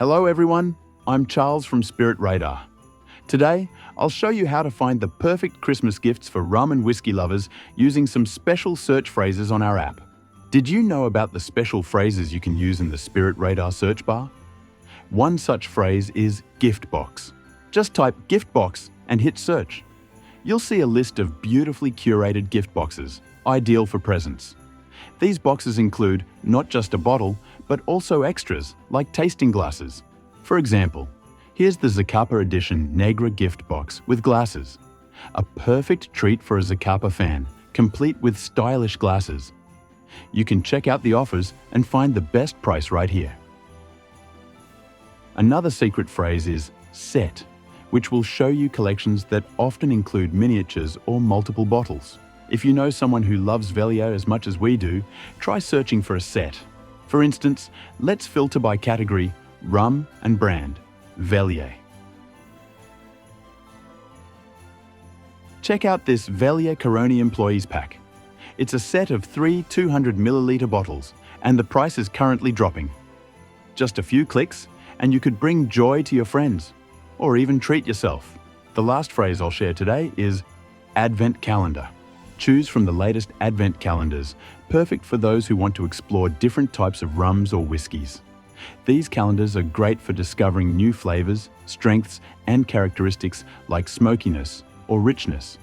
Hello everyone, I'm Charles from SpiritRadar. Today, I'll show you how to find the perfect Christmas gifts for rum and whiskey lovers using some special search phrases on our app. Did you know about the special phrases you can use in the SpiritRadar search bar? One such phrase is Giftbox. Just type Giftbox and hit search. You'll see a list of beautifully curated gift boxes, ideal for presents. These boxes include not just a bottle, but also extras like tasting glasses. For example, here's the Zacapa Edition Negra gift box with glasses. A perfect treat for a Zacapa fan, complete with stylish glasses. You can check out the offers and find the best price right here. Another secret phrase is set, which will show you collections that often include miniatures or multiple bottles. If you know someone who loves Vellier as much as we do, try searching for a set. For instance, let's filter by category, rum and brand, Vellier. Check out this Vellier Coroni Employees Pack. It's a set of 3 200ml bottles, and the price is currently dropping. Just a few clicks, and you could bring joy to your friends, or even treat yourself. The last phrase I'll share today is Advent Calendar. Choose from the latest Advent calendars, perfect for those who want to explore different types of rums or whiskies. These calendars are great for discovering new flavors, strengths, and characteristics like smokiness or richness.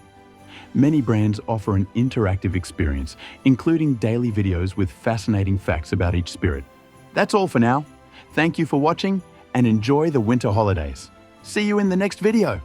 Many brands offer an interactive experience, including daily videos with fascinating facts about each spirit. That's all for now. Thank you for watching and enjoy the winter holidays. See you in the next video.